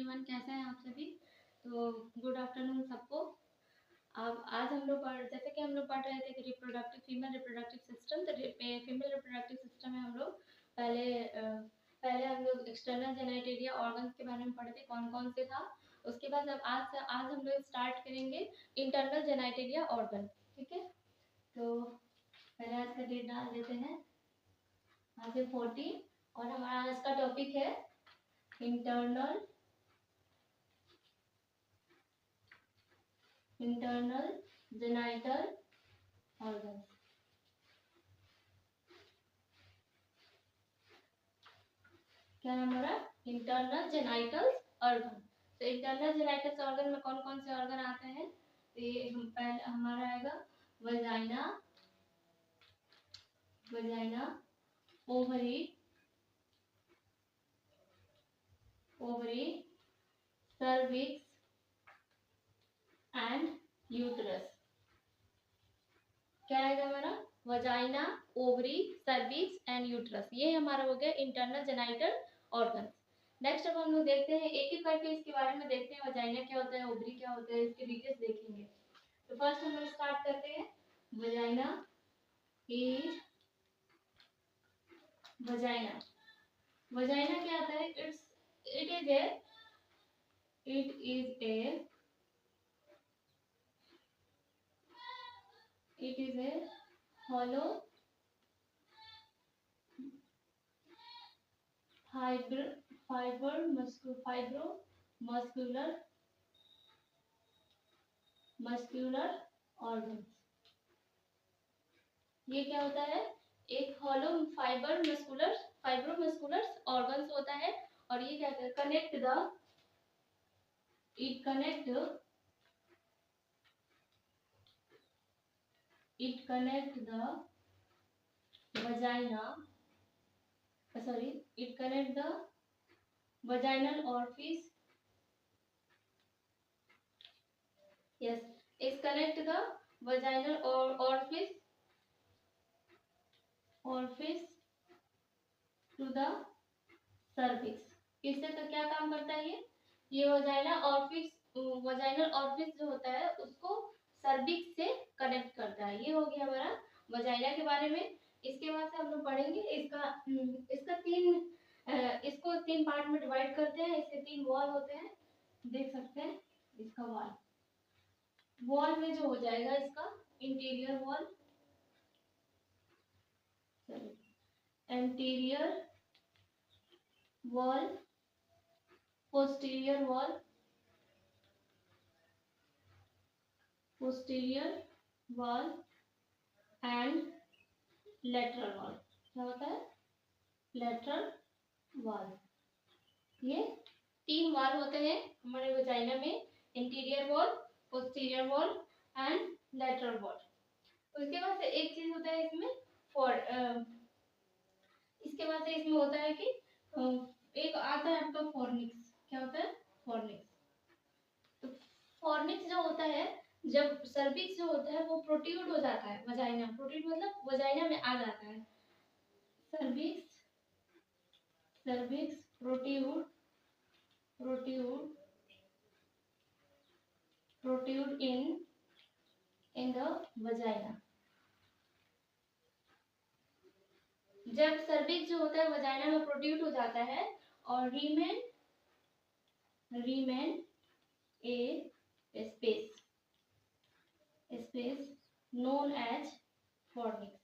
Everyone, कैसे हैं आप सभी। तो गुड आफ्टरनून सबको। अब आज हम लोग जैसे कि हम लोग पढ़ रहे थे कि फीमेल रिप्रोडक्टिव सिस्टम। तो फीमेल रिप्रोडक्टिव सिस्टम में हम लोग पहले हम लोग एक्सटर्नल जेनिटल ऑर्गन्स के बारे में पढ़े थे, कौन कौन से था। उसके बाद अब आज हम लोग स्टार्ट करेंगे इंटरनल जेनिटल ऑर्गन। ठीक है, तो पहले आज का डेट डाल देते हैं। आज है 14 और हमारा आज का टॉपिक है इंटरनल जेनिटल ऑर्गन। क्या नाम हो रहा है? Internal genital organ. तो इंटरनल जेनिटल ऑर्गन में कौन कौन से ऑर्गन आते हैं? तो ये पहले हमारा आएगा vagina, ovary, cervix and uterus. क्या आएगा हमारा? Vagina, ovary, cervix and uterus. ये हमारा हो गया इंटरनल जेनिटल ऑर्गन। नेक्स्ट अब हम लोग देखते हैं एक एक करके इसके बारे में देखते हैं। वजाइना क्या होता है, ओवरी क्या होता है, इसके डिटेल्स देखेंगे। तो फर्स्ट हम लोग स्टार्ट करते हैं। वजाइना क्या आता है? It is A hollow muscular organ। ये क्या होता है? एक हॉलो फाइब्रोमस्कुलर ऑर्गन्स होता है। और ये क्या है? Connect the vaginal orifice। yes, it connect the vaginal orifice to the cervix। इससे तो क्या काम करता है ये vaginal orifice जो होता है उसको सर्विक्स से कनेक्ट करता है। ये हो गया हमारा वजाइना के बारे में। इसके बाद से हम लोग पढ़ेंगे इसको तीन पार्ट में डिवाइड करते हैं। इसके 3 वॉल होते हैं, देख सकते हैं। इसका वॉल में जो हो जाएगा इसका interior wall, anterior wall, posterior wall and lateral wall. क्या होता है? Lateral wall. ये 3 वॉल होते हैं हमारे वजाइना में, interior wall, posterior wall and lateral wall. उसके बाद से एक चीज होता है इसमें इसके बाद से इसमें होता है कि एक आता है आपका फॉर्निक्स। क्या होता है? फॉर्निक्स। तो फॉर्निक्स जो होता है, जब सर्विक्स जो होता है वो प्रोट्रूड हो जाता है वजाइना, प्रोट्रूड मतलब वजाइना में आ जाता है। Cervix protrude in the vagina. जब सर्विक्स जो होता है वजाइना में प्रोट्रूड हो जाता है और रीमेन ए स्पेस नोन एज फॉर्निक्स।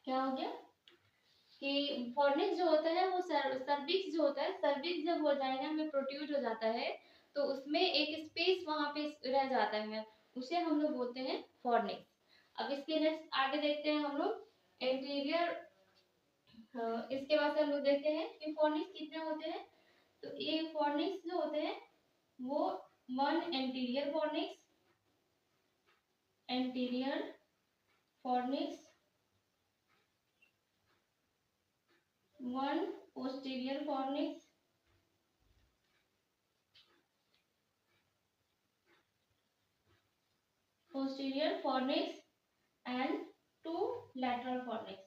क्या हो गया कि फॉर्निक्स जो होता है वो सर्विक्स जो होता है, सर्विक्स जब वजाइना में प्रोट्रूड हो जाता है तो उसमें एक स्पेस वहां पे रह जाता है, उसे हम लोग बोलते हैं फॉर्निक्स। अब इसके नेक्स्ट आगे देखते हैं हम लोग इंटीरियर। इसके बाद से हम लोग देखते हैं कि फॉर्निक्स कितने होते हैं। तो ये फॉर्निक्स जो होते हैं वो 1 anterior fornix, 1 posterior fornix and 2 lateral fornix।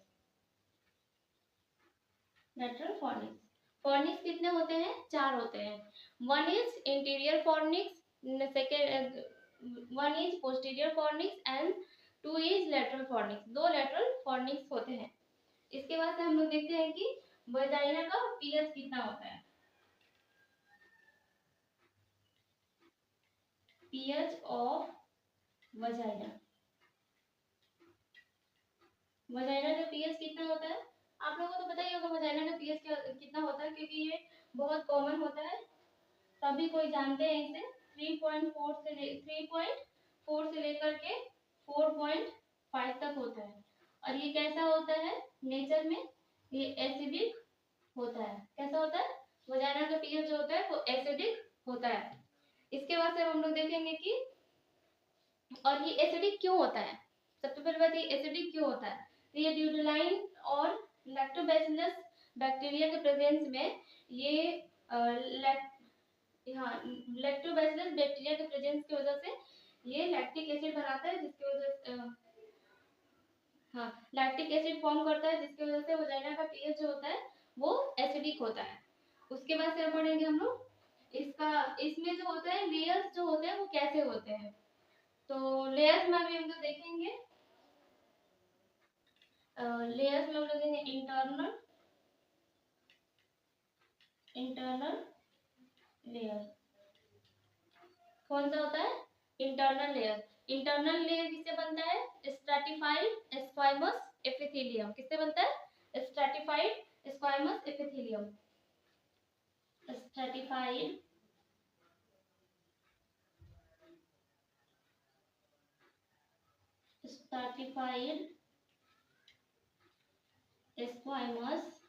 Fornix कितने होते हैं? 4 होते हैं। One is anterior fornix, second one is posterior fornix and 2 is lateral fornix. 2 lateral fornix होते हैं। इसके बाद से हम लोग देखते हैं कि वजाइना का पीएच कितना होता है। पीएच ऑफ वजाइना, वजाइना का पीएच कितना होता है? आप लोगों को तो पता ही होगा वजाइना का पीएच कितना होता है, क्योंकि ये बहुत कॉमन होता है, सभी कोई जानते हैं इसे। 3.4 से लेकर के 4.5 तक होता है। और ये कैसा होता है नेचर में? ये एसिडिक होता है। कैसा होता है? वजाइना का पीएच जो होता है वो एसिडिक होता है। इसके बाद से हम लोग देखेंगे कि और ये एसिडिक क्यों होता है। सबसे पहले बात, ये एसिडिक क्यों होता है? तो ये ड्यूटेलाइन और लैक्टोबैसिलस बैक्टीरिया के प्रेजेंस में ये लैक्टोबैसिलस बैक्टीरिया के प्रेजेंस की वजह से ये लैक्टिक एसिड बनाता है, जिसकी वजह से लैक्टिक एसिड फॉर्म करता है, जिसकी वजह से वजाइना का पीएच जो होता है वो एसिडिक होता है। उसके बाद से पढ़ेंगे हम लोग इसमें जो होता है लेयर्स जो होते हैं वो कैसे होते हैं। तो लेयर्स में अभी हम लोग देखेंगे, लेयर्स में हम लोग देखेंगे इंटरनल लेयर। कौन सा होता है? Internal layer. इंटरनल लेयर किससे बनता है? Stratified squamous epithelium. किससे बनता है? Stratified squamous epithelium. Stratified stratified squamous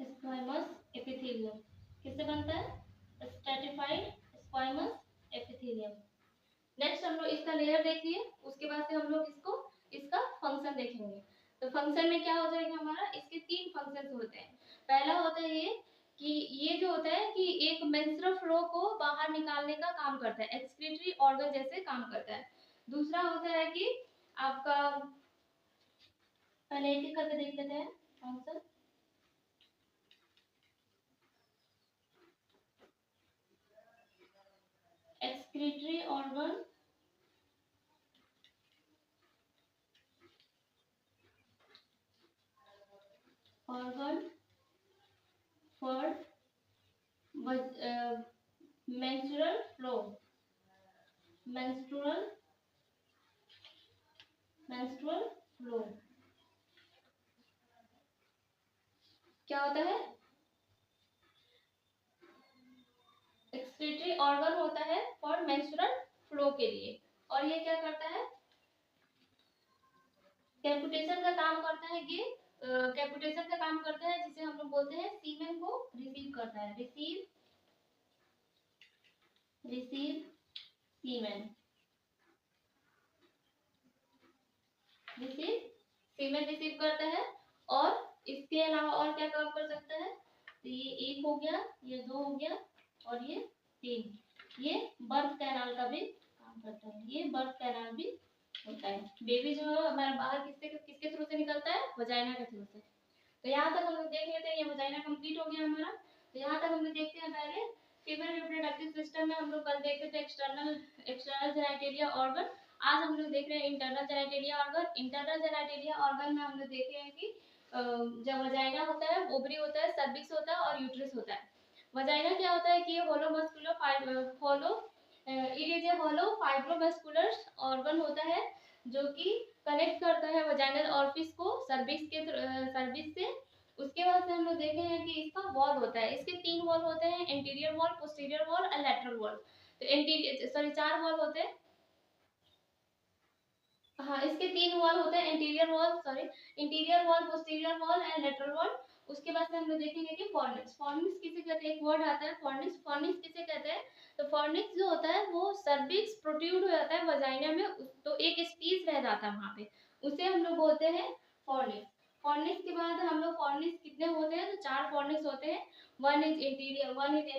squamous epithelium. किससे बनता है? Stratified squamous epithelium. नेक्स्ट हम लोग इसका लेयर देखिए, उसके बाद से हम लोग इसका फंक्शन देखेंगे। तो फंक्शन में क्या हो जाएगा हमारा? इसके 3 फंक्शन होते हैं। पहला होता है ये कि ये जो होता है कि एक मेंस्ट्रुअल फ्लो को बाहर निकालने का काम करता है, एक्सक्रीटरी ऑर्गन जैसे काम करता है। दूसरा होता है कि आपका, पहले एक करके देख लेते हैं function. Excretory organ for menstrual flow क्या होता है? एक्सक्रीटरी ऑर्गन होता है फॉर मेंस्ट्रुअल फ्लो के लिए। और ये क्या करता है? कैपुटेशन का काम करता है। ये कैपुटेशन का काम करता है, जिसे हम लोग बोलते हैं सीमेन को रिसीव करता है। रिसीव सीमेन रिसीव करता है। और इसके अलावा और क्या काम कर सकता है? तो ये 1 हो गया, ये 2 हो गया और ये 3। ये बर्थ कैनाल का भी काम करता है। ये बर्थ कैनाल भी होता है। बेबी जो है हमारा बाहर किसके थ्रू से निकलता है? वजाइना के थ्रू से। तो यहाँ तक हम लोग देख लेते हैं, ये वजाइना कंप्लीट हो गया हमारा। तो यहाँ तक हम लोग देखते हैं पहले फीमेल रिप्रोडक्टिव सिस्टम में हम लोग कल देखते थे एक्सटर्नल जेनिटलिया ऑर्गन। आज हम लोग देख रहे हैं internal genitalia organ. Internal genitalia organ में हम लोग देखे हैं कि जब वजाइना होता है, ओवरी होता है, सर्विक्स होता है और यूट्रस होता है। वजाइना क्या होता है कि ये it is a hollow fibromuscular organ होता है, जो कि कनेक्ट करता है वजाइनल ऑरिफिस को सर्विक्स से। उसके बाद से हम लोग देखे हैं कि इसका वॉल होता है। इसके 3 वॉल होते हैं, इंटीरियर वॉल, पोस्टीरियर वॉल और लैटरल वॉल। तो इंटीरियर 4 वॉल होते हैं। हाँ, इसके 3 वॉल होते हैं, interior wall, posterior wall and lateral wall. उसके बाद से हम लोग देखेंगे कि फॉर्निक्स किसे कहते हैं। एक वर्ड आता है फॉर्निक्स किसे कहते हैं? तो फॉर्निक्स जो होता है वो सर्विक्स प्रोट्रूड हो जाता है वजाइना में, तो एक स्पेस रह जाता है वहां पे, उसे हम लोग बोलते हैं फॉर्निक्स। फॉर्निक्स के बाद हम लोग फॉर्निक्स कितने होते हैं? तो 4 फॉर्निक्स होते हैं। One is anterior fornix,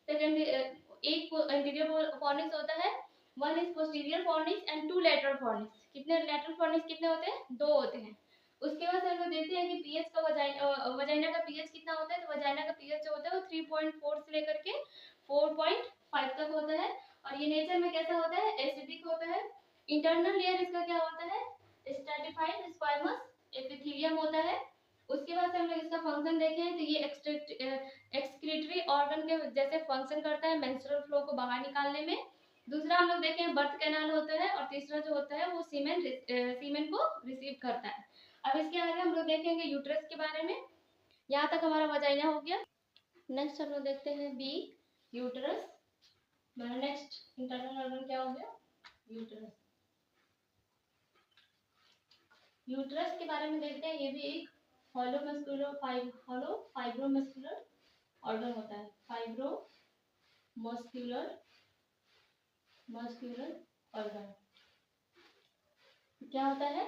second एक इंटीरियर फॉर्निक्स होता है one is posterior fornix and two lateral fornix. कितने लेटरल फॉर्निक्स कितने होते हैं? 2 होते हैं। उसके बाद हम लोग देखते हैं कि पीएच का वजाइना का पीएच कितना होता है। तो वजाइना का पीएच जो होता है वो 3.4 से लेकर के 4.5 तक होता है और ये नेचर में कैसा होता है? एसिडिक होता है। इंटरनल लेयर इसका क्या होता है? स्ट्रैटिफाइड स्क्वामस एपिथेलियम होता है। उसके बाद से हम लोग इसका फंक्शन देखें तो ये एक्सक्रीटरी ऑर्गन के जैसे फंक्शन करता है मेंस्ट्रुअल फ्लो को बाहर निकालने में। दूसरा हम लोग देखें बर्थ कैनाल होता है और तीसरा जो होता है वो सीमेन को रिसीव करता है। अब इसके आगे हम लोग देखेंगे यूट्रस के बारे में। यहाँ तक हमारा वजाइना हो गया। नेक्स्ट हम लोग देखते हैं बी यूट्रस। नेक्स्ट इंटरनल ऑर्गन क्या हो गया? यूट्रस। यूट्रस के बारे में देखते हैं। ये भी एक हॉलो फाइब्रोमस्कुलर ऑर्गन होता है। मस्कुलर ऑर्गन क्या होता है?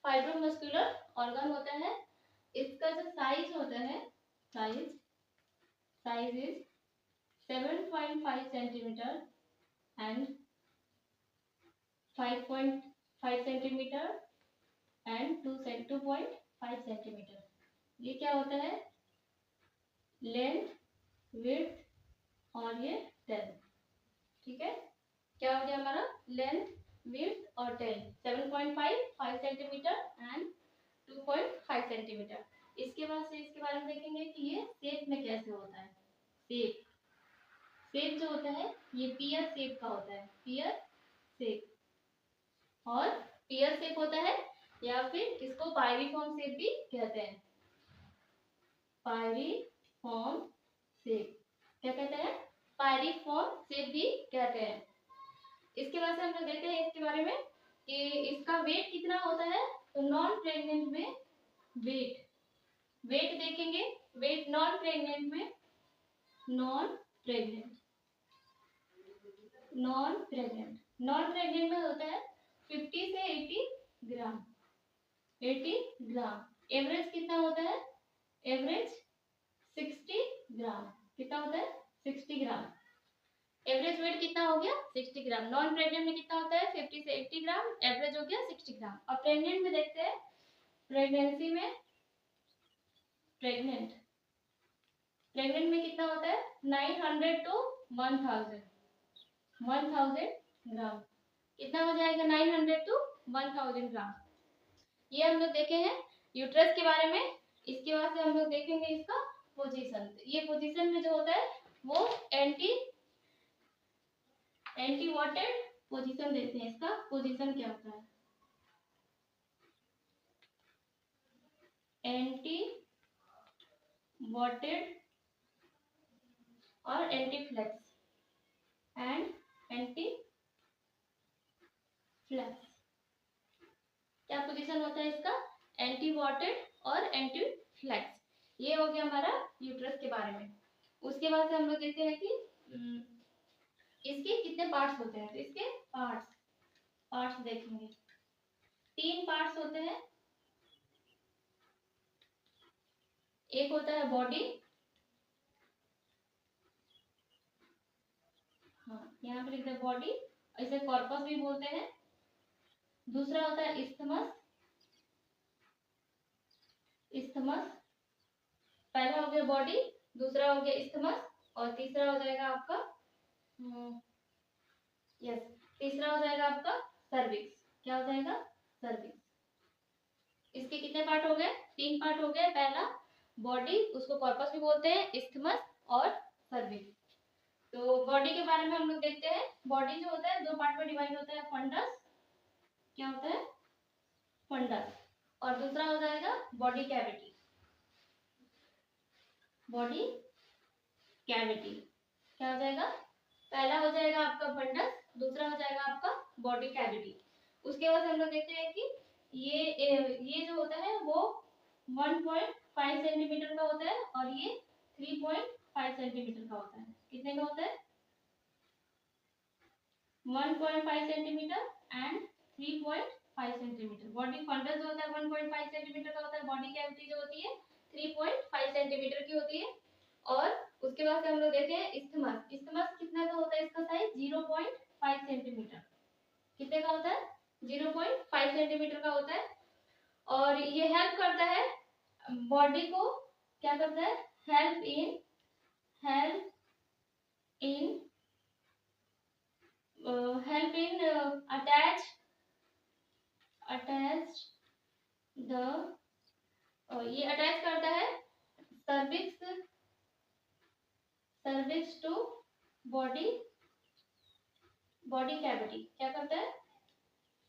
फाइब्रोमस्कुलर ऑर्गन होता है। इसका जो साइज होता है size is 7.5 centimetre and 5.5 centimetre and 2.5 centimetre. ये क्या होता है? लेंथ, विड्थ और ये डेप्थ। ठीक है, क्या हो गया हमारा? लेंथ, विड्थ और डेप्थ 7.5 सेंटीमीटर एंड 2.5 सेंटीमीटर। इसके बाद से इसके बारे में देखेंगे कि ये शेप में कैसे होता है। शेप जो होता है ये पियर शेप का होता है। पियर शेप और पियर शेप होता है या फिर इसको पायरीफॉर्म शेप भी कहते हैं। पायरीफॉर्म शेप क्या कहते हैं? पायरीफॉर्म शेप भी कहते हैं। इसके बाद से हम लोग देखते हैं इसके बारे में कि इसका वेट कितना होता है। तो नॉन प्रेग्नेंट में वेट देखेंगे। वेट नॉन प्रेग्नेंट में नॉन प्रेग्नेंट में होता है 50 से 80 ग्राम। एवरेज कितना होता है? एवरेज 60 ग्राम। कितना होता है? 60 ग्राम। एवरेज वेट कितना हो गया? 60 ग्राम। नॉन प्रेग्नेंट में कितना होता है? 50 से 80 ग्राम। एवरेज हो गया 60 ग्राम। और प्रेग्नेंट में देखते हैं। प्रेग्नेंट में कितना होता है? 900 to 1000 ग्राम। कितना हो जाएगा? 900 to 1000 ग्राम। ये हम लोग देखे हैं यूट्रस के बारे में। इसके बाद से हम लोग देखेंगे इसका पोजीशन। ये पोजीशन में जो होता है वो एंटी वॉटेड पोजीशन देते हैं। इसका पोजीशन क्या होता है? एंटी वॉटेड और एंटी फ्लेक्स क्या पोजीशन होता है इसका? एंटी वॉटेड और एंटी फ्लेक्स। ये हो गया हमारा यूट्रस के बारे में। उसके बाद से हम लोग देखते हैं कि इसके कितने पार्ट्स होते हैं। तो इसके पार्ट्स देखेंगे। 3 पार्ट्स होते हैं। एक होता है बॉडी, हाँ यहाँ पे लिखते हैं बॉडी, इसे कॉर्पस भी बोलते हैं। दूसरा होता है इस्थमस। पहला हो गया बॉडी, दूसरा हो गया इस्थमस और तीसरा हो जाएगा आपका तीसरा हो जाएगा आपका सर्विक्स। क्या हो जाएगा? सर्विक्स। इसके कितने पार्ट हो गए? 3 पार्ट हो गए। पहला बॉडी, उसको कॉर्पस भी बोलते हैं, इस्थमस और सर्विक्स। तो बॉडी के बारे में हम लोग देखते हैं। बॉडी जो होता है 2 पार्ट में डिवाइड होता है। फंडस, क्या होता है? फंडस। और दूसरा हो जाएगा बॉडी कैविटी। क्या हो जाएगा? पहला हो जाएगा आपका फंडस, दूसरा हो जाएगा आपका बॉडी कैविटी। उसके बाद हम लोग देखते हैं कि ये जो होता है वो 1.5 सेंटीमीटर का होता है और ये 3.5 सेंटीमीटर का होता है। कितने का होता है? 1.5 centimetre and 3.5 centimetre. Body fundus जो होता है 1.5 सेंटीमीटर का होता है। बॉडी कैविटी जो होती है 3.5 सेंटीमीटर की होती है। और उसके बाद से हम लोग देखते हैं इस्थमस। कितना का होता है इसका साइज? 0.5 सेंटीमीटर। कितने का होता है? 0.5 सेंटीमीटर का होता है। और ये हेल्प करता है बॉडी को, क्या करता है? हेल्प इन अटैच द ये अटैच करता है सर्विक्स टू बॉडी कैविटी। क्या करता है?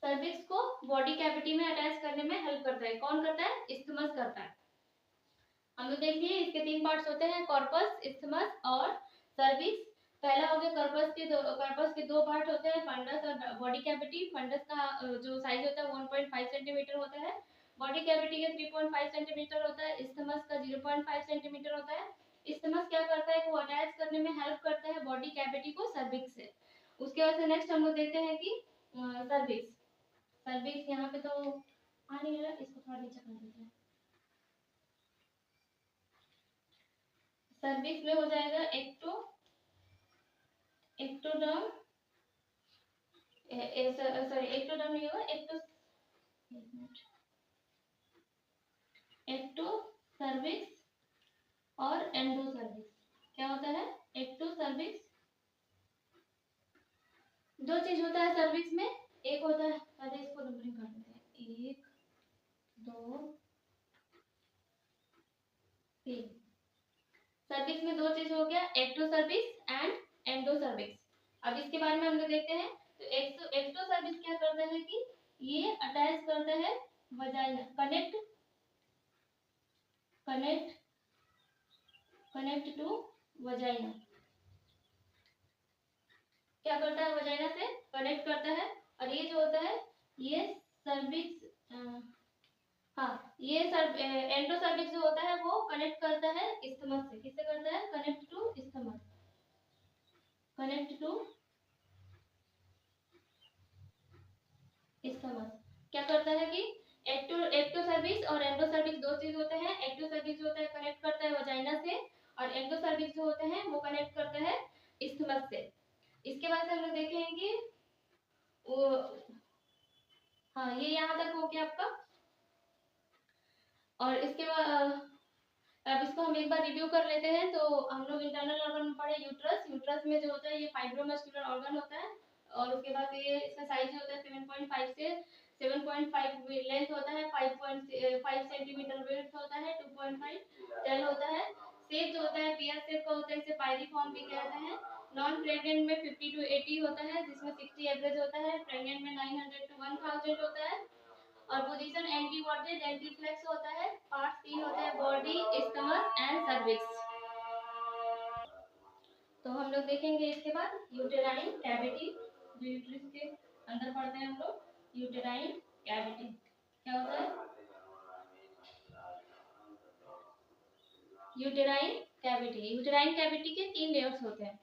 सर्विक्स को बॉडी कैविटी में अटैच करने में हेल्प करता है। कौन करता है? इस्थमस करता है। हम लोग देखिए इसके तीन पार्ट्स होते हैं, कॉर्पस, इस्थमस और सर्विक्स। पहला हो गया कॉर्पस के दो पार्ट होते हैं, फंडस और बॉडी कैविटी। फंडस का जो साइज होता है 1.5 सेंटीमीटर होता है, बॉडी कैविटी का 3.5 सेंटीमीटर होता है, इस्थमस का 0.5 सेंटीमीटर होता है। इस्थमस क्या करता है? वो अटैच करने में हेल्प करता है बॉडी कैविटी को सर्विक्स से। उसके बाद से नेक्स्ट हम लोग देखते हैं कि सर्विक्स यहाँ पे तो आ नहीं रहा, इसको थोड़ा नीचे कर देते हैं। सर्विक्स में हो जाएगा एक्टोडर्म, एक्टोडर्म नहीं होगा, एक्टो सर्विक्स और एंडो सर्विक्स। क्या होता है? एक्टो सर्विक्स, दो चीज होता है सर्विक्स में। एक होता है, पहले इसको नंबरिंग कर देते हैं, 1 2 3। सर्विक्स में दो चीज हो गया, ectocervix and endocervix. अब इसके बारे में हम लोग देखते हैं। तो एक्टो सर्विक्स क्या करता है कि ये अटैच करता है वजाइना, कनेक्ट टू वजाइना। क्या करता है? वजाइना से कनेक्ट करता है। और ये जो होता है ये सर्विक्स, ये एंडो सर्विक्स जो होता है वो कनेक्ट करता है इस्थमस से। किससे करता है? कनेक्ट टू इस्थमस, क्या करता है कि एक्टो सर्विक्स और एंडो सर्विक्स दो चीज होते हैं। एक्टो सर्विक्स जो होता है कनेक्ट करता है वजाइना से, और एंडो सर्विक्स जो होते हैं वो कनेक्ट करता है इस्थमस से। इसके बाद से हम लोग देखेंगे कि वो, ये यहाँ तक हो गया आपका। और इसके बाद अब इसको हम एक बार रिव्यू कर लेते हैं। तो हम लोग इंटरनल ऑर्गन में पढ़े यूट्रस में जो होता है ये फाइब्रोमस्कुलर ऑर्गन होता है। और उसके बाद ये इसका साइज जो होता है 7.5 से 7.5 लेंथ होता है, 5.5 सेंटीमीटर विड्थ होता है, 2.5 टेल होता है। शेप जो होता है पेयर शेप का होता है, इसे पायरिफॉर्म भी कहते हैं। नॉन प्रेग्नेंट में 50 to 80 होता है, जिसमें 60 एवरेज होता है। प्रेग्नेंट में 900 to 1000 होता है। और पोजीशन एंटीवर्टेड एंटीफ्लेक्स होता है। पार्ट्स तीन होते हैं, बॉडी, स्टमक एंड सर्विक्स। तो हम लोग देखेंगे इसके बाद यूटेराइन कैविटी, जो यूट्रस के अंदर पढ़ते हैं हम लोग। यूटेराइन कैविटी क्या होता है? यूटेराइन कैविटी के तीन लेयर्स होते हैं।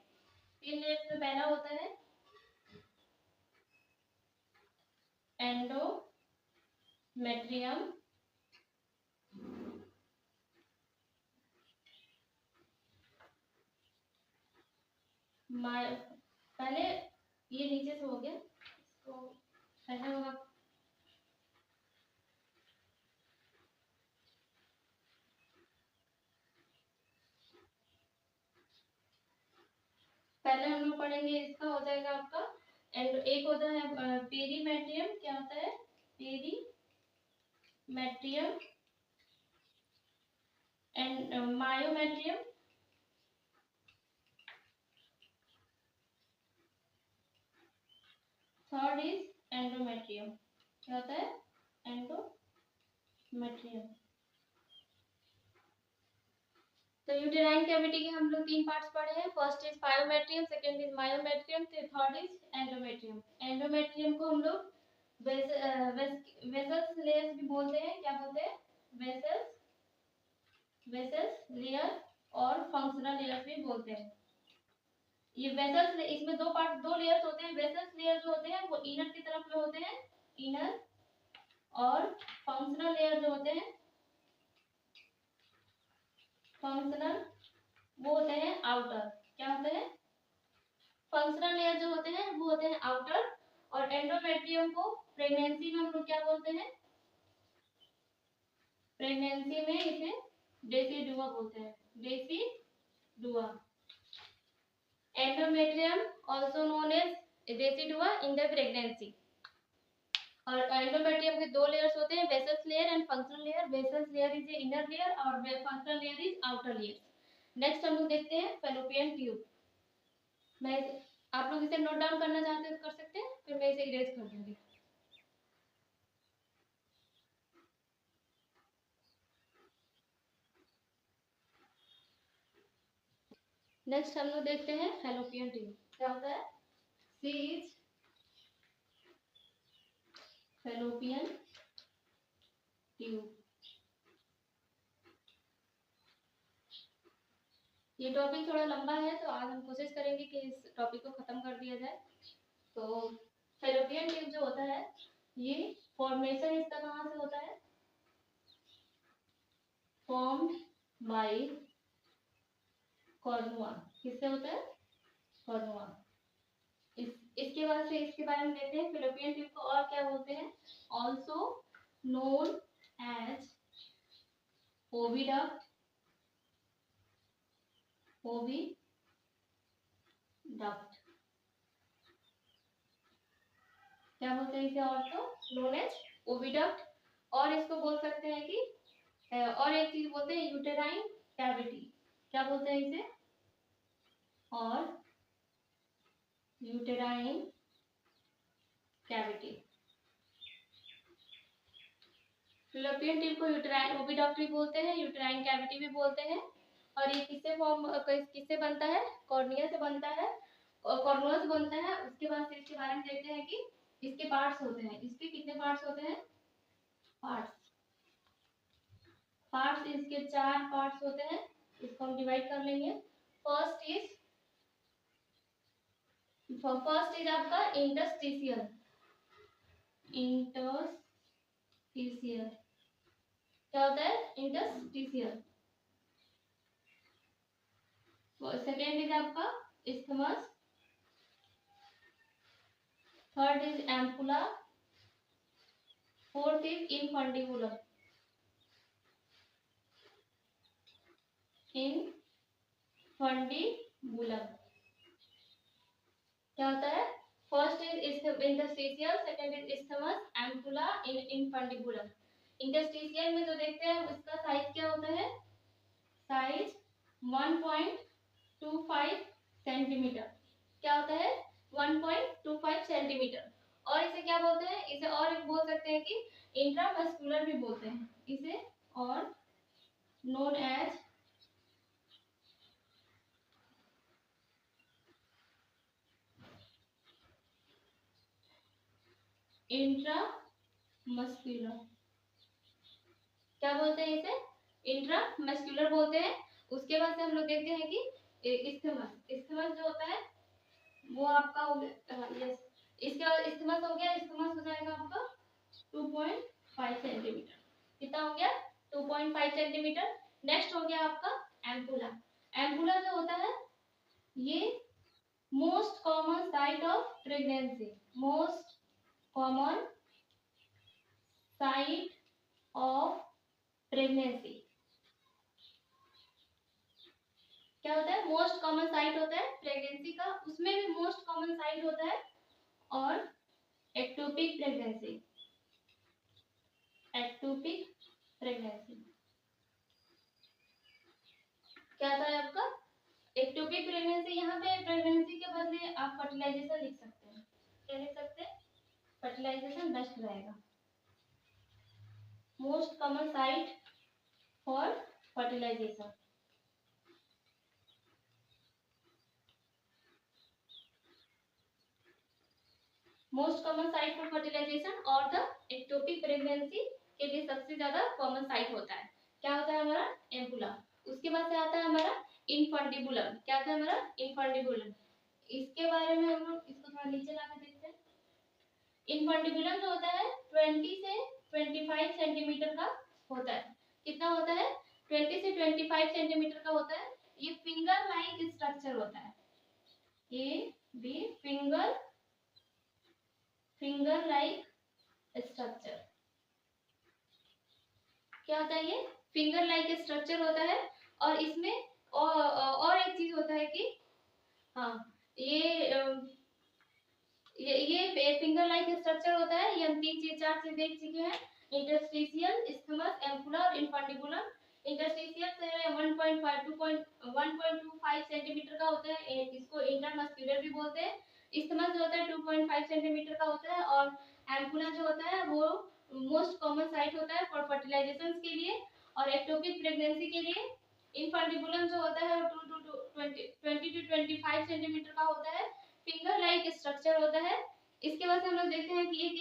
तीन लेयर्स में पहला होता है एंडोमेट्रियम, पहले ये नीचे से हो गया, तो पहले होगा पहले हम लोग पढ़ेंगे, इसका हो जाएगा आपका एंड एक होता है पेरीमेट्रियम। क्या होता है? Perimetrium and myometrium. Third is endometrium. क्या होता है? एंडोमेट्रियम। तो यूटेराइन कैविटी के हम लोग तीन पार्ट्स पढ़े हैं। First is perimetrium, second is myometrium, third is endometrium. Endometrium को हम लोग वेसल्स लेयर्स भी बोलते हैं। क्या बोलते हैं? वेसल्स लेयर और फंक्शनल लेयर भी बोलते हैं। ये वेसल्स, इसमें दो लेयर्स होते हैं। वेसल्स लेयर जो होते हैं वो इनर की तरफ में होते हैं, इनर, और फंक्शनल लेयर जो होते हैं वो होते हैं आउटर। क्या होते हैं? फंक्शनल लेयर जो होते हैं वो होते हैं आउटर, और एंडोमेट्रियम को प्रेगनेंसी में हम लोग क्या बोलते हैं, प्रेगनेंसी में इसे डेसिडुआ बोलते हैं, decidua. Endometrium also known as decidua in the pregnancy. और एंडोमेट्रियम के दो लेयर्स होते हैं, vessels layer and functional layer. Vessels layer is inner layer और functional layer is outer layer. Next हम लोग देखते हैं फैलोपियन ट्यूब। मैं आप लोग इसे नोट डाउन करना चाहते हैं तो कर सकते हैं, फिर मैं इसे इरेज कर दूंगी। नेक्स्ट हम लोग देखते हैं फैलोपियन ट्यूब क्या होता है। सी इज फैलोपियन ट्यूब। ये टॉपिक थोड़ा लंबा है तो आज हम कोशिश करेंगे कि इस टॉपिक को खत्म कर दिया जाए। तो फैलोपियन ट्यूब जो होता है ये फॉर्मेशन इसका कहाँ से होता है, फॉर्म बाय कॉर्नुआ। किससे होता है, कॉर्नुआ। इसके बाद से इसके बारे में देखते हैं फैलोपियन ट्यूब को और क्या बोलते हैं। Also known as oviduct, oviduct क्या बोलते हैं इसे, ऑल्सो नोन एज ओविडक्ट। और इसको बोल सकते हैं कि और एक चीज बोलते हैं यूटेराइन कैविटी। क्या बोलते हैं इसे, और यूटेराइन कैविटी। फैलोपियन ट्यूब को यूटेराइन ओविडक्ट भी बोलते हैं, यूटेराइन कैविटी भी बोलते हैं। और ये किससे बनता है, कॉर्निया से बनता है, कॉर्नुआ से बनता है। उसके बाद से इसके बारे में देखते हैं कि इसके पार्ट्स होते हैं। इसके कितने पार्ट्स होते हैं, पार्ट्स। पार्ट्स इसके 4 पार्ट्स होते हैं। इसको हम डिवाइड कर लेंगे। फर्स्ट इज आपका इंटरस्टिशियल। इंटरस्टिशियल क्या होता है, इंटरस्टिशियल। सेकेंड इज आपका isthmus. Third is ampulla. Fourth is infundibulum. Infundibulum क्या होता है, first is interstitial, second is isthmus, ampulla, infundibulum. Interstitial में जो देखते हैं उसका साइज क्या होता है, साइज 1.25 सेंटीमीटर। क्या होता है, 1.25 सेंटीमीटर। और इसे क्या बोलते हैं, इसे और एक बोल सकते हैं कि इंट्रामस्कुलर भी बोलते हैं इसे, और नोन एज इंट्रामस्कुलर। क्या बोलते हैं इसे, इंट्रामस्कुलर बोलते हैं। उसके बाद से हम लोग देखते हैं कि इस्थमस। इस्थमस जो होता है वो आपका हो गया, यस, इसके बाद इस्थमस हो गया। इस्थमस हो जाएगा आपका 2.5 सेंटीमीटर। कितना हो गया, 2.5 सेंटीमीटर। नेक्स्ट हो गया आपका एम्पुला। एम्पुला जो होता है ये most common site of pregnancy. Most common site of pregnancy क्या होता है, मोस्ट कॉमन साइट होता है प्रेगनेंसी का। उसमें भी मोस्ट कॉमन साइट होता है और एक्टोपिक प्रेगनेंसी। एक्टोपिक प्रेगनेंसी क्या होता है आपका, एक्टोपिक प्रेगनेंसी। यहाँ पे प्रेगनेंसी के बदले आप फर्टिलाइजेशन लिख सकते हैं। क्या लिख सकते हैं, फर्टिलाइजेशन बेस्ट रहेगा। Most common site for fertilisation. Most common site for fertilisation और द एक्टोपिक प्रेगनेंसी के लिए सबसे ज्यादा कॉमन साइट होता है। क्या होता है हमारा, एम्पुला। उसके बाद से आता है हमारा इनफंडिबुलम। क्या होता है हमारा, इनफंडिबुलम। इसके बारे में हम लोग इसको थोड़ा नीचे लाकर देखते हैं। इनफंडिबुलम जो होता है 20 से 25 सेंटीमीटर का होता है। कितना होता है, 20 से 25 सेंटीमीटर का होता है। ये फिंगर लाइक स्ट्रक्चर होता है। ये बी फिंगर लाइक स्ट्रक्चर। क्या होता है ये? फिंगर लाइक स्ट्रक्चर होता है। और इसमें और एक चीज होता है कि हाँ ये फिंगर लाइक स्ट्रक्चर होता है। ये हम चार चीज देख चुके हैं। इंटरस्टिशियल, इस्थमस, एम्पुला और इन्फंडिबुलम। इंटरस्टिशियल से 1.25 सेंटीमीटर का होता है, इसको इंटरमस्क्यूलर भी बोलते हैं। इस्थमस जो होता है 2.5 सेंटीमीटर का होता है। और एम्पुला जो होता है वो मोस्ट कॉमन साइट होता है फॉर फर्टिलाइजेशन के लिए और एक्टोपिक प्रेगनेंसी के लिए। इन्फंडिबुलम जो होता है वो 20 to 25 सेंटीमीटर का होता है। फिंगर लाइक स्ट्रक्चर होता है। इसके बाद हम लोग देखते हैं कि एक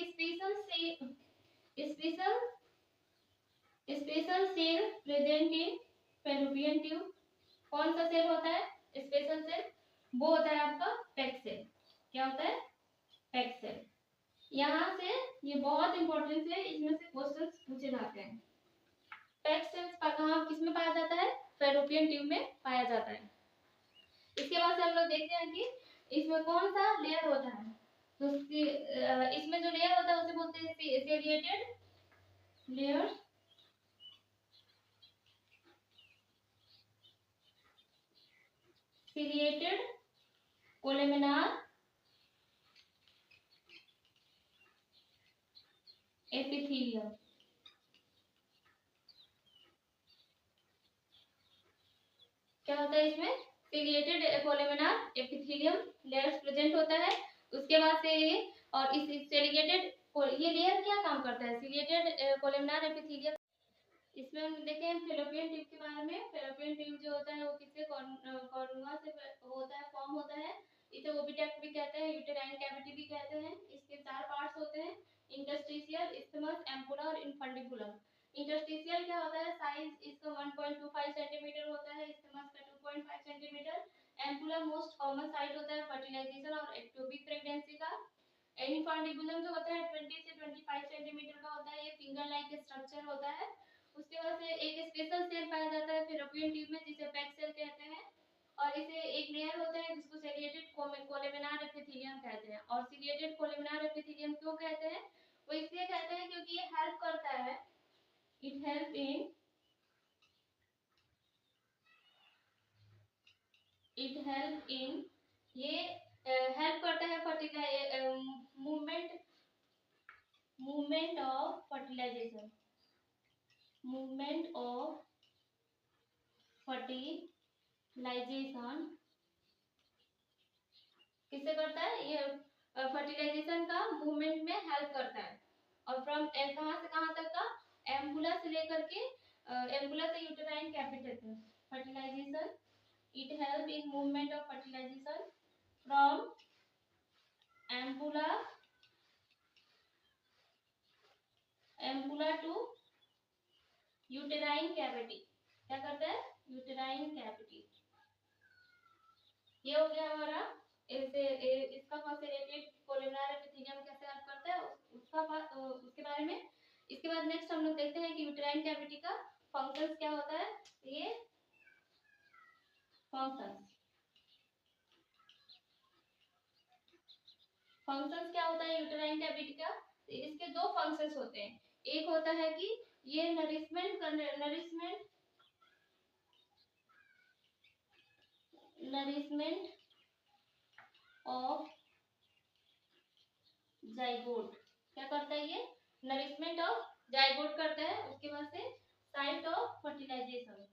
special cell present in Fallopian tube. कौन सा सेल होता है स्पेशल सेल? वो होता है आपका पेक सेल। क्या होता है? Peg cell. यहाँ से ये बहुत इंपॉर्टेंट है, इसमें से क्वेश्चंस पूछे जाते हैं। पेक सेल्स कहाँ किस में पाया जाता है? फैलोपियन ट्यूब में पाया जाता है। इसके बाद से हम लोग देखते हैं कि इसमें कौन सा लेयर होता है। तो इसमें जो लेयर होता है उसे बोलते हैं ciliated layer. Ciliated columnar epithelium. क्या होता है इसमें? Ciliated columnar epithelium layers present होता है। उसके बाद से ये और इस सीलिएटेड ये लेयर क्या काम करता है? Ciliated columnar epithelium. इसमें हम देखें फैलोपियन ट्यूब के बारे में। फैलोपियन ट्यूब जो होता है वो किससे कॉर्नुआ से होता है, फॉर्म होता है। इसे ओविडक्ट भी कहते हैं, यूटेराइन कैविटी भी कहते हैं। इसके 4 पार्ट्स होते हैं, इंटरस्टिशियल, इस्थमस, एम्पुला और इन्फंडिबुलम। इंटरस्टिशियल क्या होता है? साइज इसका 1.25 सेंटीमीटर होता है, इस्थमस का 2.5 centimetre. Ampulla most common site होता है फर्टिलाइजेशन और एक्टोपिक प्रेगनेंसी का। इन्फंडिबुलम जो होता है 20 से 25 सेंटीमीटर का होता है। ये फिंगर लाइक स्ट्रक्चर होता है। उसके बाद से एक स्पेशल सेल पाया जाता है फैलोपियन ट्यूब में जिसे पेक सेल कहते हैं। और इसे एक लेयर होता है जिसको सीलिएटेड कोलेमिनार एपिथेलियम कहते हैं। और सीलिएटेड कोलेमिनार एपिथेलियम क्यों कहते हैं? वो इसलिए कहते हैं क्योंकि ये हेल्प करता है, इट हेल्प इन ये हेल्प करता है movement of fertilisation. Movement of fertilisation किससे करता है? ये फर्टिलाइजेशन का मूवमेंट में हेल्प करता है। और फ्रॉम कहाँ से कहाँ तक का? एम्बुला से लेकर के एम्बुला से यूटेराइन कैविटी तक fertilisation. It help in movement of fertilisation from ampulla to uterine cavity. क्या करता है? Uterine cavity. ये हो गया हमारा इसका फॉस्फेटेड कोलिमिनार एपिथेलियम कैसे हेल्प करता है उसके बारे में। इसके बाद नेक्स्ट हम लोग देखते हैं कि यूटेराइन कैविटी का फंक्शंस क्या होता है। ये फंक्शंस क्या होता है यूटेराइन कैविटी का? इसके दो फंक्शंस होते हैं। एक होता है कि ये नरिशमेंट ऑफ जाइगोट। क्या करता है? ये नरिशमेंट ऑफ जाइगोट करता है। उसके बाद से साइट ऑफ फर्टिलाइजेशन।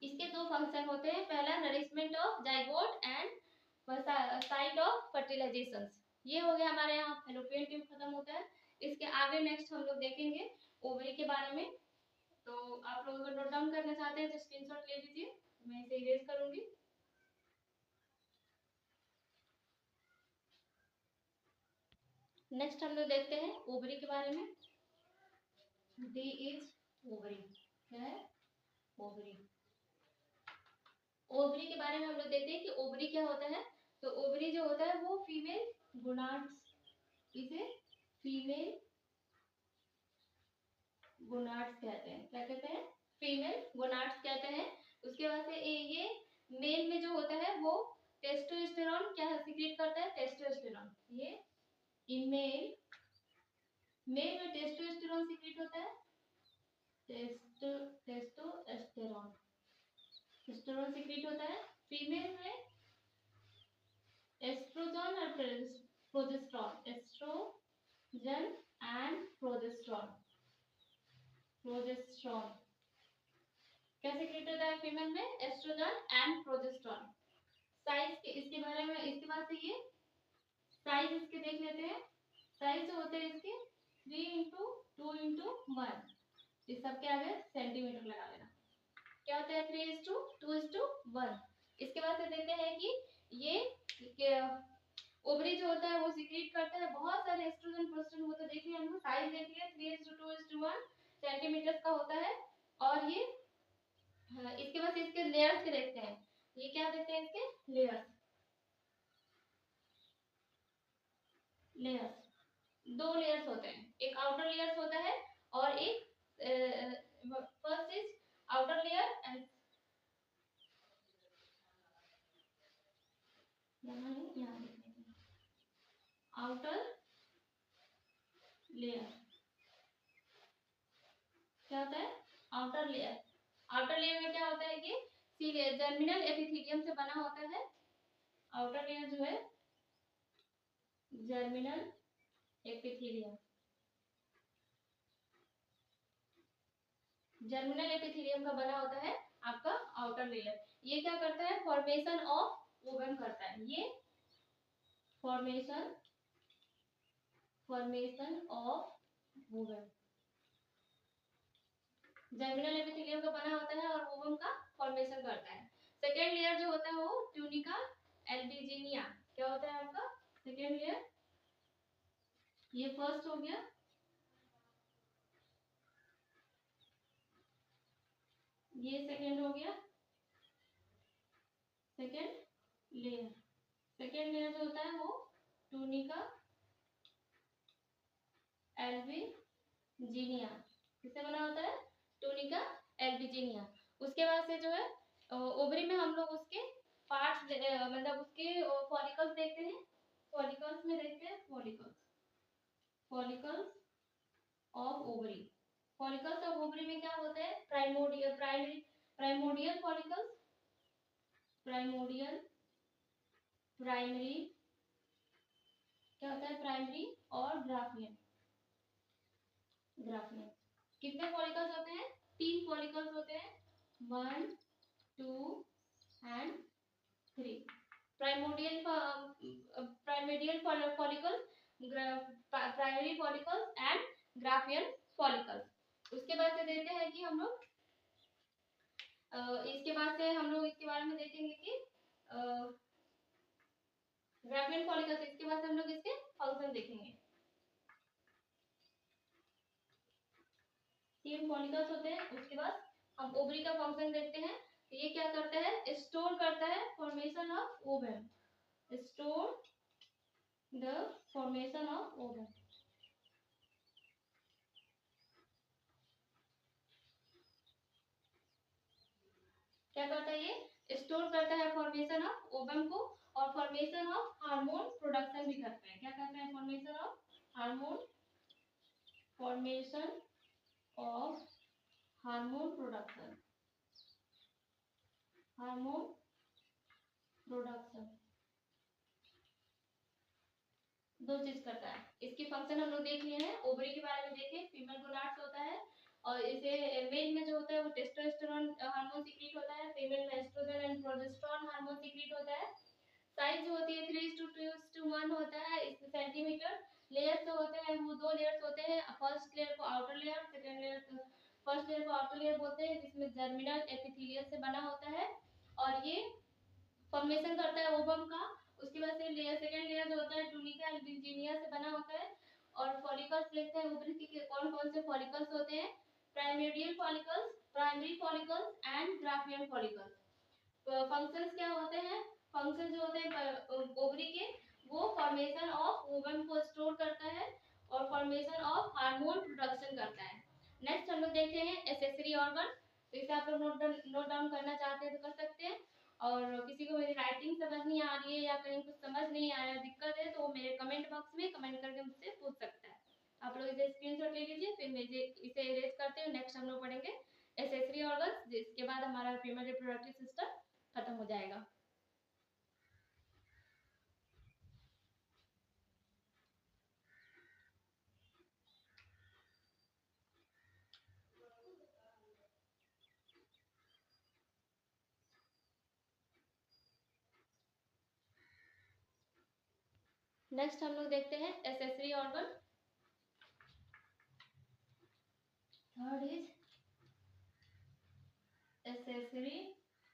इसके दो फंक्शन होते हैं, पहला nourishment of zygote and site of fertilisation. ये हो गया हमारे यहाँ फैलोपियन ट्यूब खत्म होता है। इसके आगे नेक्स्ट हम लोग देखेंगे ओवरी के बारे में। तो आप लोग अगर नोट डाउन करना चाहते हैं तो स्क्रीनशॉट ले लीजिए, मैं इसे इरेज करूंगी। नेक्स्ट हम लोग देखते हैं ओवरी के बारे में। D is ovary. क्या है? ओवरी। ओवरी के बारे में हम लोग देखते हैं कि ओवरी क्या होता है। तो ओवरी जो होता है वो फीमेल गोनाड्स, इसे फीमेल गोनाड्स कहते हैं। क्या कहते हैं? फीमेल गोनाड्स कहते हैं। उसके बाद से ये मेल में जो होता है वो टेस्टोस्टेरोन क्या सीक्रेट करता है? टेस्टोस्टेरोन। ये मेल में टेस्टोस्टेरोन सीक्रेट होता है। टेस्टोस्टेरोन सीक्रेट होता है। फीमेल में एस्ट्रोजन और प्रोजेस्टेरोन, एस्ट्रोजन एंड प्रोजेस्टेरोन क्या सीक्रेट होता है फीमेल में? Oestrogen and progesterone. साइज के इसके बारे में, इसके बाद से ये साइज इसके देख लेते हैं। साइज जो होते हैं इसके 3:2:1, इस सब के आगे सेंटीमीटर लगा लेना। क्या होता है? 3:2:1। इसके बाद से देखते हैं कि ये ओवरी जो होता है वो सीक्रेट करता है बहुत सारे एस्ट्रोजन प्रोजेस्टेरोन। वो तो देख लिया हमने, साइज देख लिया 3:2:1 सेंटीमीटर का होता है। और ये इसके बाद इसके लेयर्स के देखते हैं। ये क्या देखते हैं? इसके लेयर्स। दो लेयर्स होते हैं, एक आउटर लेयर्स होता है और एक first is outer layer and outer layer क्या होता है? Outer layer. आउटर लेयर में क्या होता है कि जर्मिनल एपिथेलियम से बना होता है। आउटर लेयर जो है जर्मिनल एपिथेलियम का बना होता है आपका आउटर लेयर। ये क्या करता है? फॉर्मेशन ऑफ ओवम करता है। ये formation of ovum germinal epithelium का बना होता है और ओवम का फॉर्मेशन करता है। सेकेंड लेयर जो होता है वो ट्यूनिका एल्बिजिनिया। क्या होता है आपका सेकेंड लेयर? ये फर्स्ट हो गया, ये सेकेंड हो गया। सेकेंड लेयर जो होता है वो ट्यूनिका एल्बिजिनिया किससे बना होता है? ट्यूनिका एल्बिजिनिया। उसके बाद से जो है ओवरी में हम लोग उसके पार्ट्स मतलब उसके फॉलिकल्स देखते हैं। फॉलिकल्स में देखते हैं follicles of ovary. Follicles of ovary में क्या होता है? प्राइमोडियल फॉलिकल्स, प्राइमरी क्या होता है? प्राइमरी और ग्राफियन। कितने फॉलिकल्स होते हैं? 3 फॉलिकल्स होते हैं, 1 2 and 3। Primordial follicles, primary follicles and Graafian follicles. उसके बाद से देते हैं कि हम लोग इसके बाद से हम लोग इसके बारे में देखेंगे कि ग्राफियन फॉलिकल्स। इसके बाद से हम लोग इसके फंक्शन देखेंगे। 3 फॉलिकल्स होते हैं। उसके बाद हम ओवरी का फंक्शन देखते हैं। ये क्या करता है? स्टोर करता है formation of ovum. Store the formation of ovum. क्या करता है? ये स्टोर करता है फॉर्मेशन ऑफ ओवम को और फॉर्मेशन ऑफ हार्मोन प्रोडक्शन भी करता है। क्या करता है? Formation of hormone production. दो चीज करता है। इसके फंक्शन हम लोग देख लिए हैं। ओवरी के बारे में देखे, फीमेल गोनाड्स होता है और इसे मेल में जो होता है वो टेस्टोस्टेरोन हार्मोन सीक्रेट होता है। फीमेल में oestrogen and progesterone hormone secrete होता है। साइज जो होती है 3:2:1 होता है। इसमें सेंटीमीटर। लेयर्स जो होते हैं वो 2 लेयर्स होते हैं। फर्स्ट लेयर को outer layer, second layer first layer को आउटर लेयर बोलते हैं, जिसमें जर्मिनल एपिथेलियम से बना होता है और ये फॉर्मेशन करता है ओवम का। उसके बाद से लेयर सेकंड लेयर जो होता है ट्यूनिका एल्बिजिनिया से बना होता है। और फॉलिकल्स देखते हैं ओवरी के कौन कौन से फॉलिकल्स होते हैं? Primordial follicles, primary follicles and Graafian follicles. Functions क्या होते हैं? फंक्शन जो होते हैं ओवरी के वो फॉर्मेशन ऑफ ओवम को स्टोर करता है और फॉर्मेशन ऑफ हार्मोन प्रोडक्शन करता है। नेक्स्ट हम लोग देखते हैं एसेसरी ऑर्गन। तो इसे आप लोग नोट डाउन करना चाहते हैं तो कर सकते हैं। और किसी को मेरी राइटिंग समझ नहीं आ रही है या कहीं कुछ समझ नहीं आ रहा है, दिक्कत है, तो वो मेरे कमेंट बॉक्स में कमेंट करके मुझसे पूछ सकता है। आप लोग इसे स्क्रीनशॉट ले लीजिए, फिर मैं इसे इरेज करते हुए नेक्स्ट हम लोग पढ़ेंगे एसेसरी ऑर्गन, जिसके बाद हमारा फीमेल रिप्रोडक्टिव सिस्टम खत्म हो जाएगा। नेक्स्ट हम लोग देखते हैं accessory organ. Third is accessory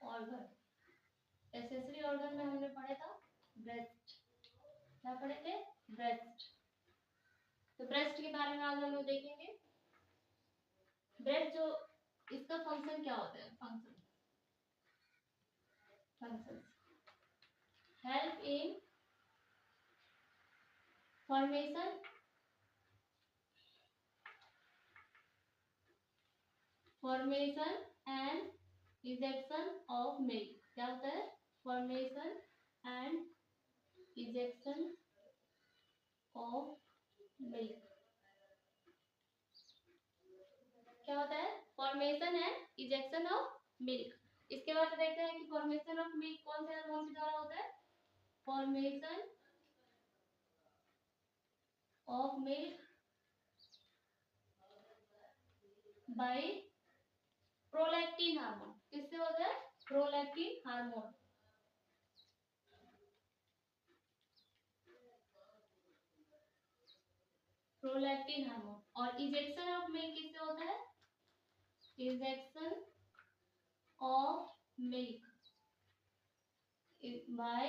organ. Accessory organ में हमने पढ़ा था ब्रेस्ट। क्या पढ़े थे? ब्रेस्ट। तो ब्रेस्ट के बारे में आज हम लोग देखेंगे। ब्रेस्ट जो इसका फंक्शन क्या होता है? Function help in formation and ejection of milk. क्या होता है? Formation and ejection of milk. क्या होता है? Formation and ejection of milk. इसके बाद देखते हैं कि फॉर्मेशन ऑफ मिल्क कौन से हार्मोन के द्वारा होता है? Formation of milk bye prolactin hormone. किससे होता है? Prolactin hormone. Prolactin hormone. और इजेक्शन ऑफ मिल्क किससे होता है? Ejection of milk bye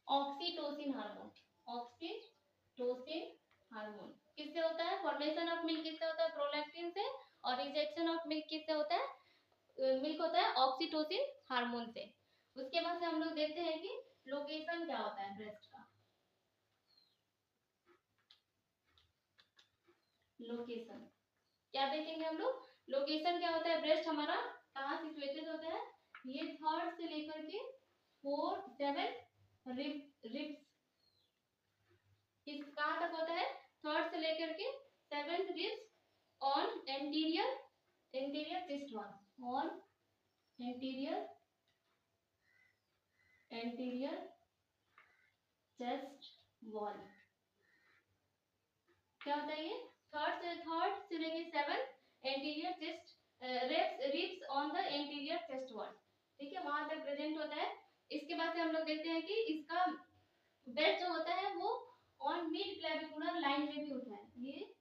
oxytocin hormone. Oxytocin hormone किससे होता है? फॉर्मेशन ऑफ मिल्क किससे होता है? प्रोलैक्टिन से। और इजेक्शन ऑफ मिल्क किससे होता है? मिल्क होता है ऑक्सीटोसिन हार्मोन से। उसके बाद से हम लोग देखते हैं कि लोकेशन क्या होता है ब्रेस्ट का। लोकेशन क्या देखेंगे हम लोग? लोकेशन क्या होता है? ब्रेस्ट हमारा कहाँ सिचुएटेड होता है? ये थर्ड से लेकर के 4-7 रिब्स किस कहाँ तक होता है? थर्ड से लेकर के 7th ribs on anterior chest wall. On anterior chest wall. क्या होता है ये? थर्ड से लेके 7 anterior chest ribs on the anterior chest wall. ठीक है, वहां तक प्रेजेंट होता है। इसके बाद से हम लोग देखते हैं कि इसका ब्रेस्ट जो होता है वो ऑन मिड क्लेविकुलर लाइन में भी होता है। ये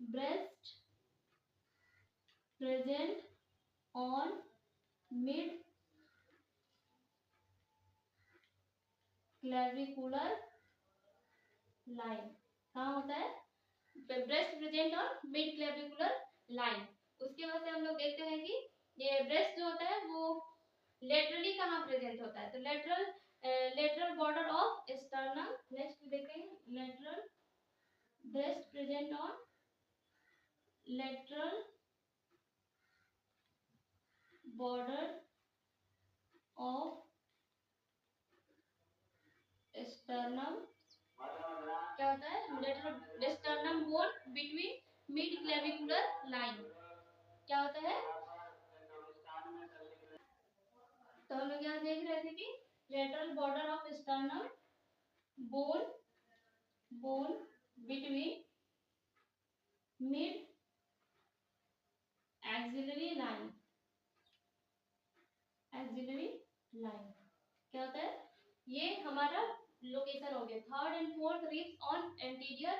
breast present on mid clavicular line. कहाँ होता है? Breast present on mid clavicular line. उसके बाद से हम लोग देखते हैं कि ये ब्रेस्ट जो होता है वो लेटरली कहाँ प्रेजेंट होता है? तो lateral border of sternum. Next देखेंगे lateral breast present on lateral border of sternum. क्या होता है? Lateral sternum bone between mid clavicular line. क्या होता है? तो हम लोग यहाँ देख रहे थे कि lateral border of sternum bone between mid axillary line. क्या होता है? ये हमारा लोकेशन हो गया। Third and fourth ribs on anterior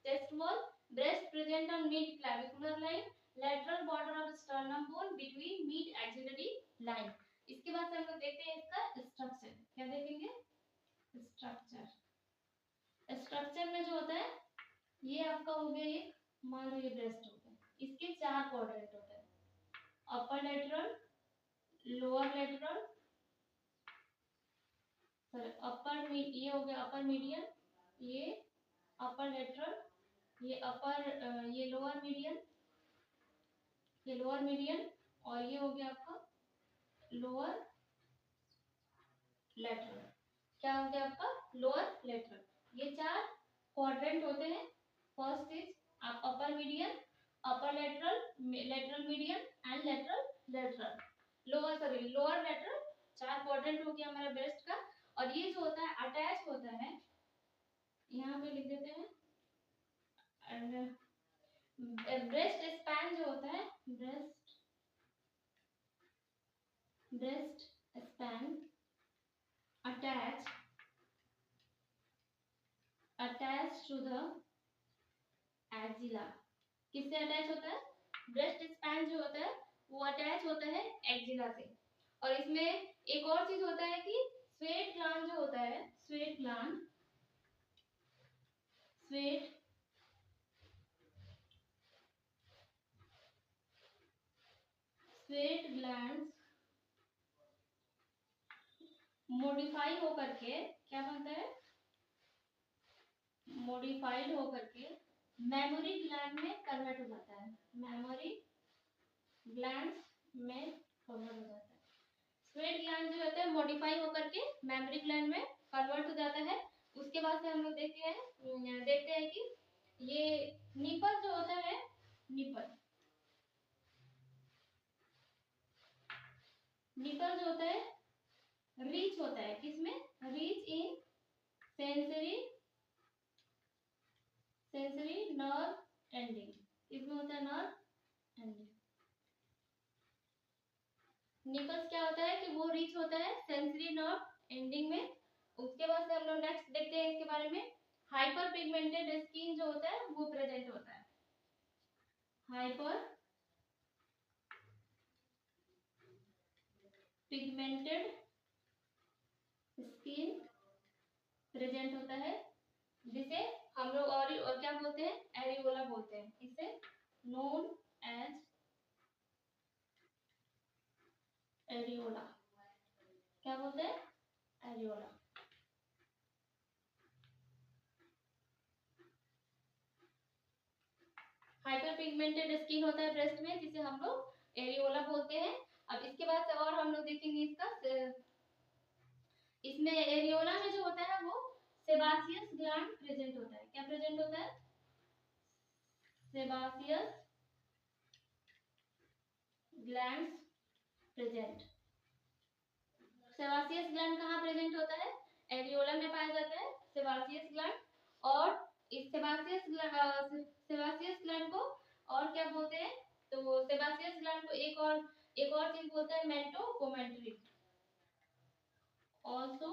chest wall. Breast present on mid clavicular line. Lateral border of sternum bone between mid axillary line. इसके बाद से हम लोग देखते हैं इसका स्ट्रक्चर। क्या देखेंगे? स्ट्रक्चर में जो होता है ये आपका हो गया, एक मान लो ये ब्रेस्ट हो गया, इसके 4 क्वाड्रेंट होते हैं। अपर लेटरल, लोअर लेटरल, ये हो गया अपर मीडियन, ये अपर लेटरल, ये अपर, ये लोअर मीडियन, ये लोअर मीडियन, और ये हो गया आपका लोअर लेटरल। क्या हो गया आपका लोअर लेटरल। ये 4 क्वाड्रेंट होते हैं। फर्स्ट इज आप upper median, upper lateral, lateral median and lateral lateral, lower sorry lower lateral. 4 quadrant हो गया हमारा ब्रेस्ट का। और ये जो होता है अटैच होता है, यहाँ पे लिख देते हैं, ब्रेस्ट स्पैन जो होता है, breast span attached to the axilla। किससे अटैच होता है? ब्रेस्ट स्पैन जो होता है वो अटैच होता है एक्जिला से। और इसमें एक और चीज होता है कि स्वेट ग्लैंड जो होता है, स्वेट ग्लैंड मॉडिफाई होकर के क्या बनता है, मॉडिफाइड होकर के मेमोरी ग्लैंड में कन्वर्ट हो जाता है, मेमोरी ग्लैंड में कन्वर्ट हो जाता है। स्वेट ग्लैंड जो होता है मॉडिफाई होकर के मेमोरी ग्लैंड में कन्वर्ट हो जाता है। उसके बाद से हम लोग देखते हैं कि ये निपल जो होता है, निपल जो होता है रीच होता है, किसमें? रीच इन सेंसरी नर्व एंडिंग। इसमें होता है नर्व एंडिंग। निपल्स क्या होता है कि वो रीच होता है सेंसरी नर्व एंडिंग में। उसके बाद से हम लोग नेक्स्ट देखते हैं इसके बारे में। हाइपर पिगमेंटेड स्किन जो होता है वो प्रेजेंट होता है, हाइपर पिगमेंटेड स्किन प्रेजेंट होता है, जिसे हम लोग और क्या बोलते हैं, एरियोला बोलते हैं। इसे नोन एज एरियोला, क्या बोलते हैं? एरियोला। हाइपर पिगमेंटेड स्किन होता है ब्रेस्ट में, जिसे हम लोग एरियोला बोलते हैं। अब इसके बाद से और हम लोग देखेंगे इसका, इसमें एरियोला में जो होता है वो सेबासियस ग्लैंड प्रेजेंट होता है। क्या प्रेजेंट होता है? Sebaceous gland present. Sebaceous gland कहाँ प्रेजेंट होता है? एरियोला में पाया जाता है सेबासियस ग्लैंड। और इस सेबासियस ग्लैंड को और क्या बोलते हैं? तो सेबासियस ग्लैंड को एक और चीज बोलते हैं मेंटोगोमेंट्री, also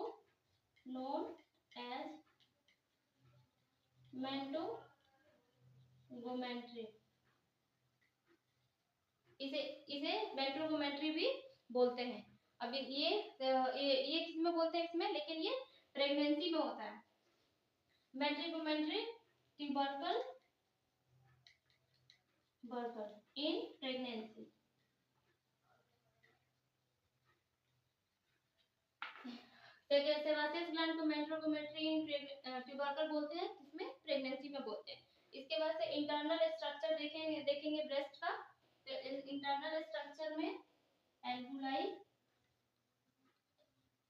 known as मेंटोगोमेंट्री। इसे मेंटोगोमेंट्री भी बोलते हैं। अब ये किस में बोलते हैं इसमें, लेकिन ये प्रेगनेंसी में होता है। Montgomery tubercle in pregnancy. Sebaceous gland को मेंटोगोमेंट्री इन ट्यूबरकल बोलते हैं, जिसमें प्रेगनेंसी में बोलते हैं। इसके बाद से इंटरनल स्ट्रक्चर देखेंगे ब्रेस्ट का। तो इंटरनल स्ट्रक्चर में एल्वुलाई,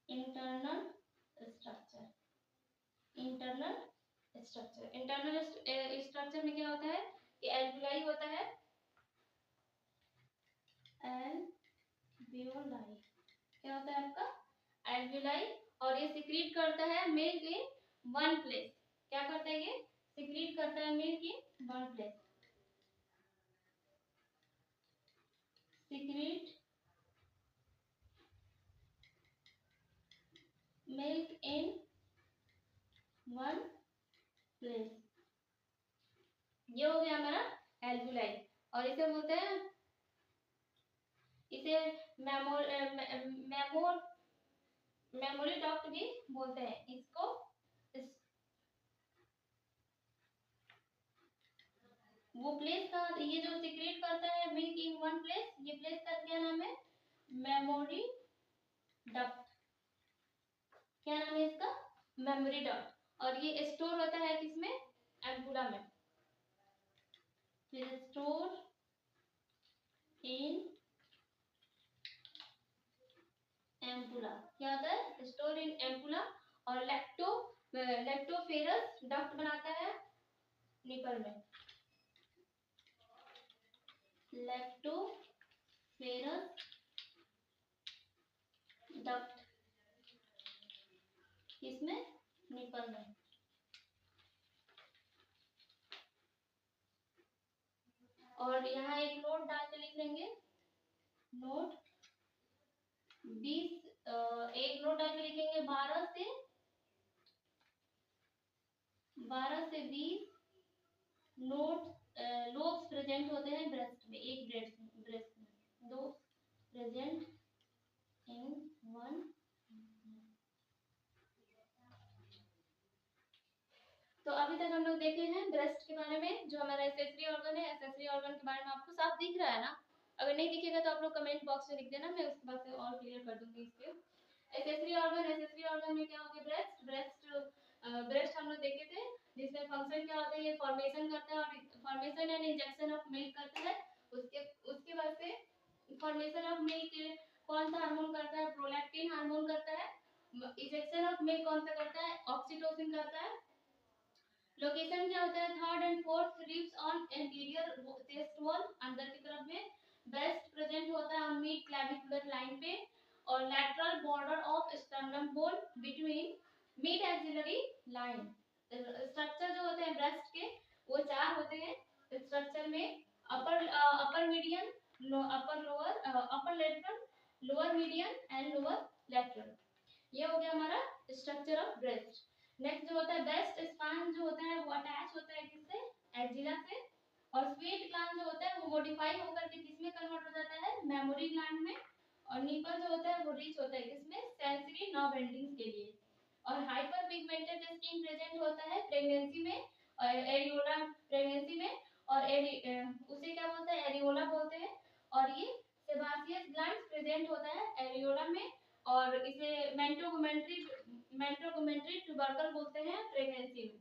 इंटरनल स्ट्रक्चर में क्या होता है कि एल्वुलाई होता है, एल्वियोलाई। क्या होता है आपका? एल्वुलाई। और ये सिक्रीट करता है मिल्क इन वन प्लेस। क्या करता है? ये सिक्रीट करता है milk in one place, secrete milk in one place. ये हो गया हमारा एल्वुलाई। और इसे बोलते हैं, इसे मेमोरी डक्ट भी बोलते हैं इसको। वो प्लेस का, ये जो सिक्रेट करता है मिल्क इन वन प्लेस, ये प्लेस का क्या नाम है? Memory duct. क्या नाम है इसका? Memory duct. और ये स्टोर होता है किसमें? एम्पुला में। फिर स्टोर इन एम्पुला, क्या होता है, स्टोर इन एम्पुला। और लैक्टोफेरस डक्ट बनाता है निपल में, लैक्टोफेरस डक्ट किसमें, निपल में। और यहाँ एक नोट डाल के लिख लेंगे, नोट 20, एक नोट डाल के लिखेंगे 12 से 20 नोट लोब्स प्रेजेंट होते हैं ब्रेस्ट में, एक ब्रेस्ट में दो प्रेजेंट इन वन। तो अभी तक हम लोग देखे हैं ब्रेस्ट के बारे में, जो हमारा एक्सेसरी ऑर्गन है। एक्सेसरी ऑर्गन के बारे में आपको साफ दिख रहा है ना? अगर नहीं दिखेगा तो आप लोग कमेंट बॉक्स में लिख देना, मैं उसके बाद से और क्लियर कर दूंगी इसके। एक्सेसरी ऑर्गन में क्या हो गया, ब्रेस्ट हम लोग देखे थे, जिसमें फंक्शन क्या होता है, ये फॉर्मेशन करता है, और formation and injection of milk करता है। उसके बाद से फॉर्मेशन ऑफ मिल्क कौन सा हार्मोन करता है, प्रोलैक्टिन हार्मोन करता है। इंजेक्शन ऑफ मिल्क कौन सा करता है, ऑक्सीटोसिन करता है। लोकेशन क्या होता है, third and fourth ribs on anterior chest wall, अंदर की तरफ में। ब्रेस्ट प्रेजेंट होता है ऑन मिड क्लैविकुलर लाइन पे, और lateral border of sternum bone between mid axillary line. Structure जो होते हैं ब्रेस्ट के वो 4 होते हैं स्ट्रक्चर में, upper medium, upper lower, upper lateral, lower medium and lower lateral. ये हो गया हमारा स्ट्रक्चर ऑफ ब्रेस्ट। नेक्स्ट जो होता है ब्रेस्ट स्पाइन जो होता है वो अटैच होता है किससे, एक्जिला से। और स्वीट ग्लैंड जो होता है वो मॉडिफाई होकर के किसमें कन्वर्ट हो जाता है, मेमोरी ग्लैंड में। और निपल जो होता है वो रीच होता है किसमें, सेंसरी नर्व एंडिंग्स के लिए। और हाइपर पिगमेंटेड स्किन प्रेजेंट होता है प्रेगनेंसी में, और एरियोला प्रेगनेंसी में, और उसे क्या बोलते हैं, एरियोला बोलते हैं। और ये सेबासियस ग्लैंड प्रेजेंट होता है एरियोला में, और इसे मेंटोगोमेंट्री ट्यूबरकल बोलते हैं प्रेगनेंसी में।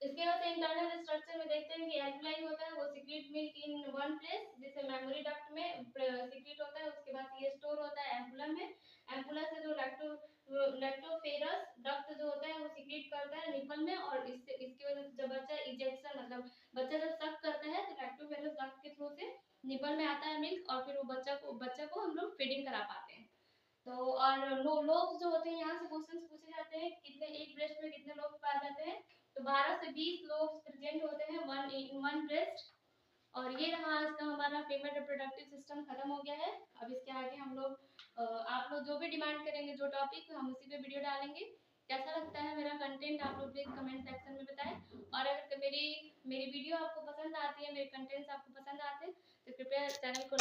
इसके बाद इंटरनल स्ट्रक्चर में देखते हैं कि एल्वुलाई होता है, वो secret milk in one place, जिसे मेमोरी डक्ट में सीक्रेट होता है। उसके बाद ये स्टोर होता है एम्पुला में, एम्पुला से जो लैक्टोफेरस डक्ट जो होता है वो सीक्रेट करता है निपल में, और इसकी वजह से जब बच्चा इजेक्शन मतलब बच्चा जब सक करता है तो लैक्टोफेरस डक्ट के थ्रू से निपल में आता है मिल्क, और फिर वो बच्चा को हम लोग फीडिंग करा पाते हैं। तो और लोब्स जो होते हैं, यहाँ से क्वेश्चंस पूछे जाते हैं कितने, एक ब्रेस्ट में कितने लोब्स पाए जाते हैं, तो 12 से 20 लोब्स प्रेजेंट होते हैं वन ब्रेस्ट। और ये रहा आज का हमारा फीमेल रिप्रोडक्टिव सिस्टम, खत्म हो गया है। अब इसके आगे हम लोग आप लोग जो भी डिमांड करेंगे जो टॉपिक, हम उसी पे वीडियो डालेंगे। कैसा लगता है मेरा कंटेंट आप लोग प्लीज कमेंट सेक्शन में बताएं। और अगर मेरी वीडियो आपको पसंद आती है, मेरे कंटेंट्स आपको पसंद आते हैं, तो कृपया चैनल को